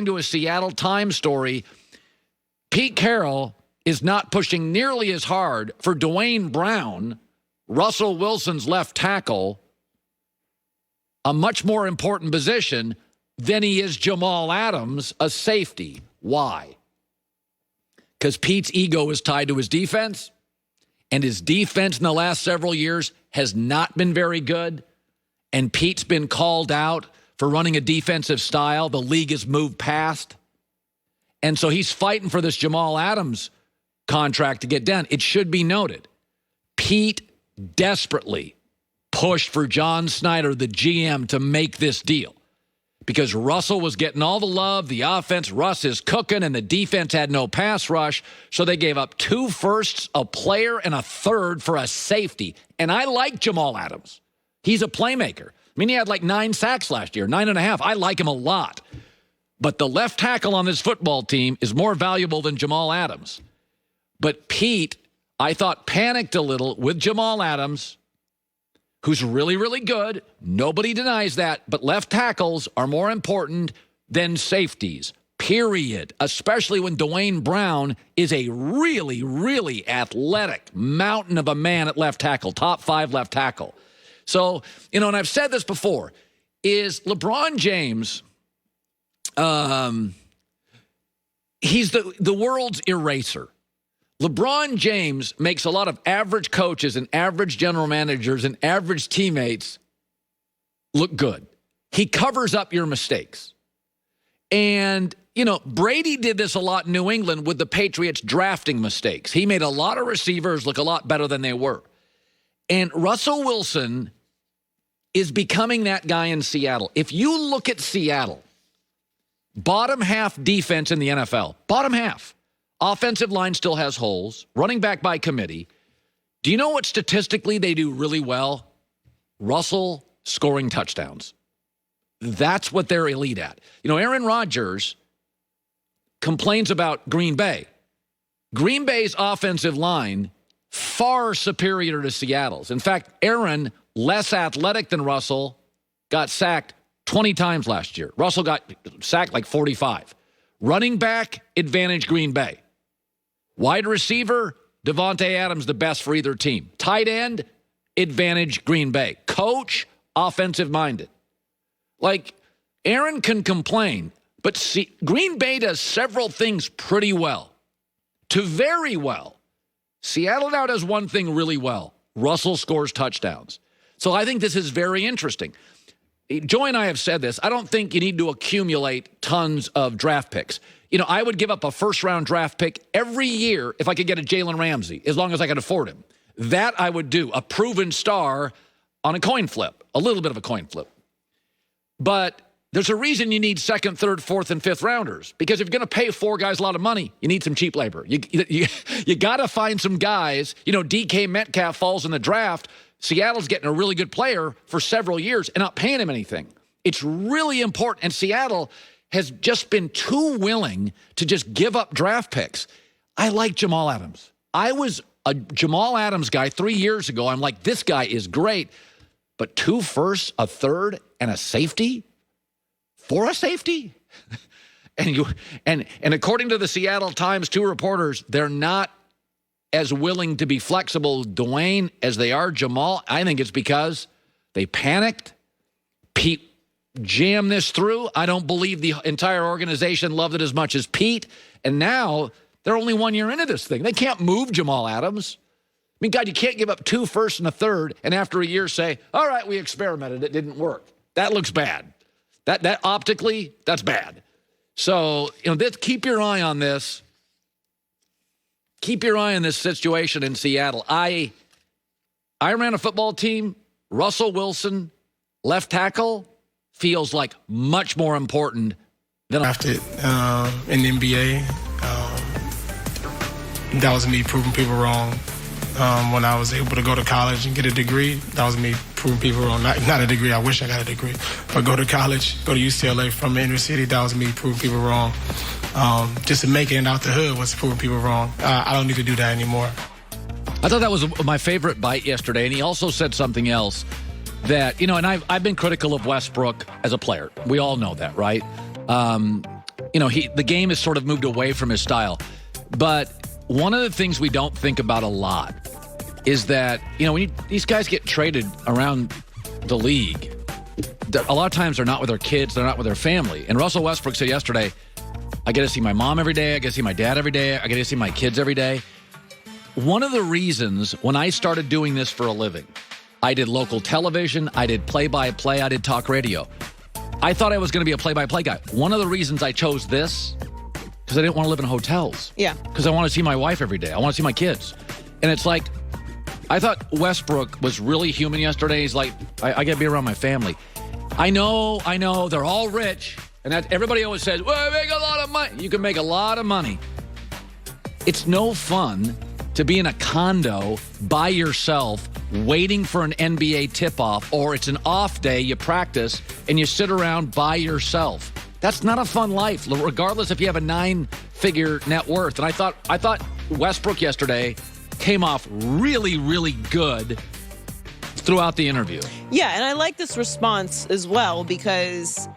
to a Seattle Times story, Pete Carroll is not pushing nearly as hard for Dwayne Brown, Russell Wilson's left tackle, a much more important position than he is Jamal Adams, a safety. Why? Because Pete's ego is tied to his defense, and his defense in the last several years has not been very good, and Pete's been called out for running a defensive style the league has moved past. And so he's fighting for this Jamal Adams contract to get done. It should be noted, Pete desperately pushed for John Snyder, the GM, to make this deal because Russell was getting all the love, the offense, Russ is cooking, and the defense had no pass rush, so they gave up 2 firsts, a player, and a third for a safety. And I like Jamal Adams. He's a playmaker. I mean, he had like 9 sacks last year, 9.5. I like him a lot. But the left tackle on this football team is more valuable than Jamal Adams. But Pete, I thought, panicked a little with Jamal Adams, who's really, really good. Nobody denies that. But left tackles are more important than safeties, period, especially when Dwayne Brown is a really, really athletic mountain of a man at left tackle, top 5 left tackle. So, and I've said this before, is LeBron James, he's the world's eraser. LeBron James makes a lot of average coaches and average general managers and average teammates look good. He covers up your mistakes. And, Brady did this a lot in New England with the Patriots drafting mistakes. He made a lot of receivers look a lot better than they were. And Russell Wilson is becoming that guy in Seattle. If you look at Seattle, bottom half defense in the NFL, bottom half. Offensive line still has holes. Running back by committee. Do you know what statistically they do really well? Russell scoring touchdowns. That's what they're elite at. Aaron Rodgers complains about Green Bay. Green Bay's offensive line, far superior to Seattle's. In fact, Aaron, less athletic than Russell, got sacked 20 times last year. Russell got sacked like 45. Running back, advantage Green Bay. Wide receiver, Devontae Adams, the best for either team. Tight end, advantage Green Bay. Coach, offensive-minded. Like, Aaron can complain, but see, Green Bay does several things pretty well to very well. Seattle now does one thing really well. Russell scores touchdowns. So I think this is very interesting. Joy and I have said this. I don't think you need to accumulate tons of draft picks. I would give up a first-round draft pick every year if I could get a Jalen Ramsey, as long as I could afford him. That I would do, a proven star on a coin flip, a little bit of a coin flip. But there's a reason you need second, third, fourth, and fifth rounders, because if you're going to pay 4 guys a lot of money, you need some cheap labor. You got to find some guys. DK Metcalf falls in the draft. Seattle's getting a really good player for several years and not paying him anything. It's really important. And Seattle has just been too willing to just give up draft picks. I like Jamal Adams. I was a Jamal Adams guy 3 years ago. I'm like, this guy is great. But 2 firsts, a third, and a safety? For a safety? and according to the Seattle Times, 2 reporters, they're not as willing to be flexible with Dwayne as they are Jamal. I think it's because they panicked. Pete jammed this through. I don't believe the entire organization loved it as much as Pete. And now they're only 1 year into this thing. They can't move Jamal Adams. I mean, God, you can't give up 2 firsts and a third and after a year say, all right, we experimented. It didn't work. That looks bad. That optically, that's bad. So, keep your eye on this. Keep your eye on this situation in Seattle. I ran a football team. Russell Wilson, left tackle, feels like much more important than drafted in the NBA. That was me proving people wrong. When I was able to go to college and get a degree, that was me proving people wrong. Not a degree, I wish I got a degree. But go to college, go to UCLA from the inner city, that was me proving people wrong. Just making it out the hood was proving people wrong. I don't need to do that anymore. I thought that was my favorite bite yesterday, and he also said something else that, and I've been critical of Westbrook as a player. We all know that, right? the game has sort of moved away from his style. But one of the things we don't think about a lot is that, when these guys get traded around the league, a lot of times they're not with their kids, they're not with their family. And Russell Westbrook said yesterday, I get to see my mom every day, I get to see my dad every day, I get to see my kids every day. One of the reasons when I started doing this for a living, I did local television, I did play-by-play, I did talk radio. I thought I was going to be a play-by-play guy. One of the reasons I chose this, because I didn't want to live in hotels. Yeah. Because I want to see my wife every day. I want to see my kids. And it's like, I thought Westbrook was really human yesterday. He's like, I got to be around my family. I know, they're all rich. And everybody always says, well, I make a lot of money. You can make a lot of money. It's no fun to be in a condo by yourself waiting for an NBA tip-off, or it's an off day, you practice, and you sit around by yourself. That's not a fun life, regardless if you have a 9-figure net worth. And I thought Westbrook yesterday came off really, really good throughout the interview. Yeah, and I like this response as well because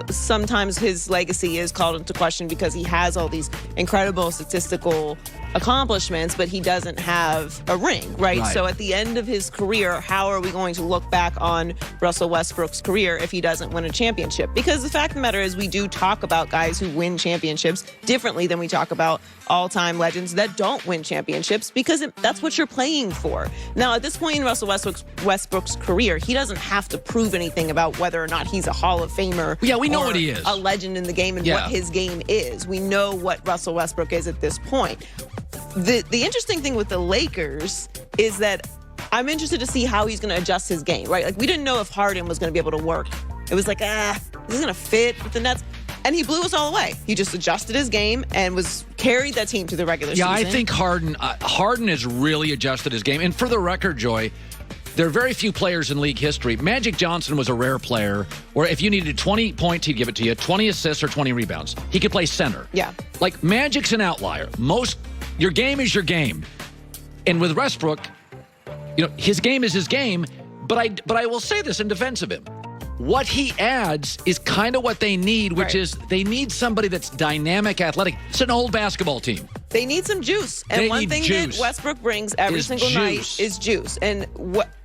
sometimes his legacy is called into question because he has all these incredible statistical accomplishments, but he doesn't have a ring, right? So at the end of his career, how are we going to look back on Russell Westbrook's career if he doesn't win a championship? Because the fact of the matter is we do talk about guys who win championships differently than we talk about all-time legends that don't win championships because that's what you're playing for. Now, at this point in Russell Westbrook's career, he doesn't have to prove anything about whether or not he's a Hall of Famer. Yeah, we know what he is. A legend in the game and what his game is. We know what Russell Westbrook is at this point. The interesting thing with the Lakers is that I'm interested to see how he's going to adjust his game, right? Like, we didn't know if Harden was going to be able to work. It was like, is he going to fit with the Nets? And he blew us all away. He just adjusted his game and carried that team to the regular season. Yeah, I think Harden has really adjusted his game. And for the record, Joy, there are very few players in league history. Magic Johnson was a rare player where if you needed 20 points, he'd give it to you, 20 assists or 20 rebounds. He could play center. Yeah. Like, Magic's an outlier. Your game is your game. And with Westbrook, his game is his game, but I will say this in defense of him. What he adds is kind of what they need, which is they need somebody that's dynamic, athletic. It's an old basketball team. They need some juice. And one thing that Westbrook brings every single night is juice. And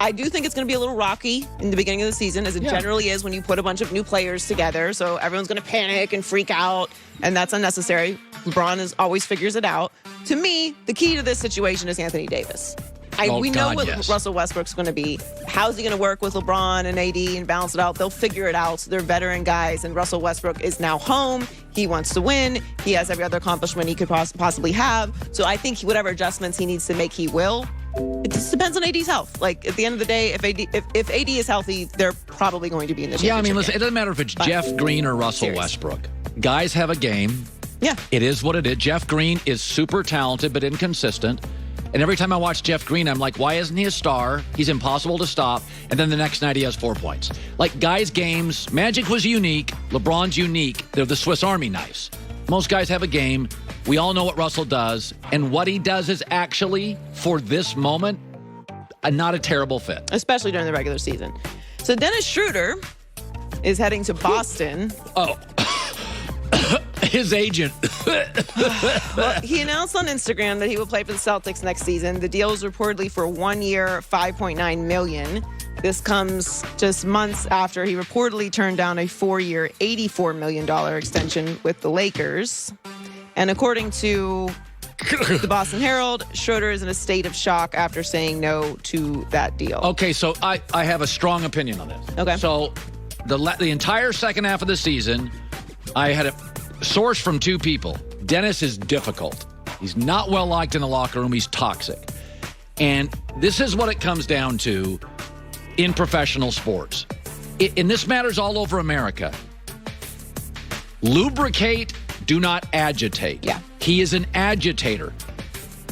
I do think it's going to be a little rocky in the beginning of the season, as it generally is when you put a bunch of new players together. So everyone's going to panic and freak out, and that's unnecessary. LeBron always figures it out. To me, the key to this situation is Anthony Davis. We know what Russell Westbrook's going to be. How's he going to work with LeBron and AD and balance it out? They'll figure it out. They're veteran guys, and Russell Westbrook is now home. He wants to win. He has every other accomplishment he could possibly have. So I think whatever adjustments he needs to make, he will. It just depends on AD's health. Like, at the end of the day, if AD is healthy, they're probably going to be in the championship. Yeah, I mean, listen, it doesn't matter if it's Jeff Green or Russell Westbrook. Guys have a game. Yeah. It is what it is. Jeff Green is super talented but inconsistent. And every time I watch Jeff Green, I'm like, why isn't he a star? He's impossible to stop. And then the next night he has 4 points. Like, guys' games, Magic was unique. LeBron's unique. They're the Swiss Army knives. Most guys have a game. We all know what Russell does. And what he does is actually, for this moment, not a terrible fit. Especially during the regular season. So Dennis Schroeder is heading to Boston. Oh. His agent. Well, he announced on Instagram that he will play for the Celtics next season. The deal is reportedly for 1 year, $5.9 million. This comes just months after he reportedly turned down a 4-year, $84 million extension with the Lakers. And according to the Boston Herald, Schroeder is in a state of shock after saying no to that deal. Okay, so I have a strong opinion on this. Okay. So the entire second half of the season, I had a source from 2 people. Dennis is difficult. He's not well liked in the locker room. He's toxic. And this is what it comes down to in professional sports. And this matters all over America. Lubricate, do not agitate. Yeah. He is an agitator.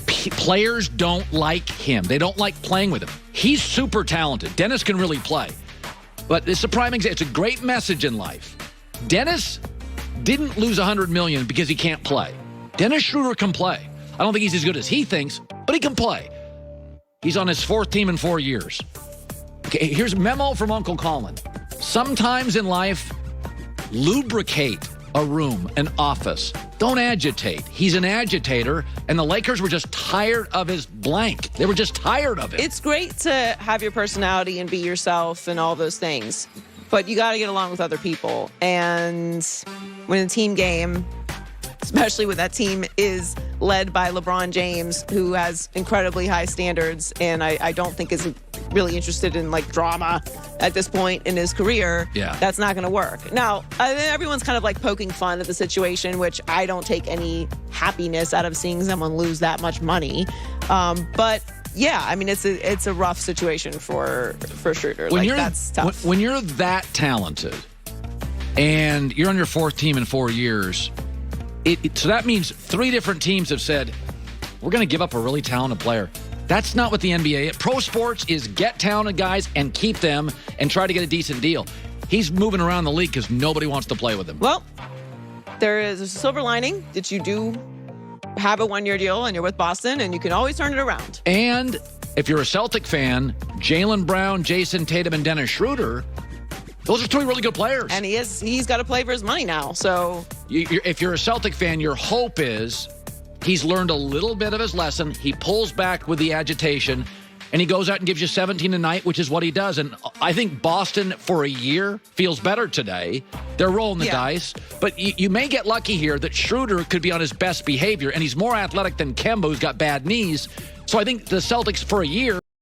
Players don't like him. They don't like playing with him. He's super talented. Dennis can really play. But it's a prime example. It's a great message in life. Dennis didn't lose $100 million because he can't play. Dennis Schroeder can play. I don't think he's as good as he thinks, but he can play. He's on his 4th team in 4 years. Okay, here's a memo from Uncle Colin. Sometimes in life, lubricate a room, an office. Don't agitate. He's an agitator, and the Lakers were just tired of his blank. They were just tired of it. It's great to have your personality and be yourself and all those things, but you got to get along with other people. And when a team game, especially when that team is led by LeBron James, who has incredibly high standards, and I don't think is really interested in like drama at this point in his career, that's not going to work. Now, everyone's kind of like poking fun at the situation, which I don't take any happiness out of seeing someone lose that much money. But yeah, I mean, it's a rough situation for Schroeder. That's tough. When you're that talented and you're on your fourth team in 4 years, so that means 3 different teams have said, we're going to give up a really talented player. That's not what the NBA is. Pro sports is get talented guys and keep them and try to get a decent deal. He's moving around the league because nobody wants to play with him. Well, there is a silver lining that you do have a 1-year deal and you're with Boston, and you can always turn it around. And if you're a Celtic fan, Jaylen Brown, Jason Tatum, and Dennis Schroeder, those are 3 really good players. And he's got to play for his money now. So if you're a Celtic fan, your hope is he's learned a little bit of his lesson. He pulls back with the agitation, and he goes out and gives you 17 a night, which is what he does. And I think Boston, for a year, feels better today. They're rolling the dice. But you may get lucky here that Schroeder could be on his best behavior, and he's more athletic than Kemba, who's got bad knees. So I think the Celtics, for a year,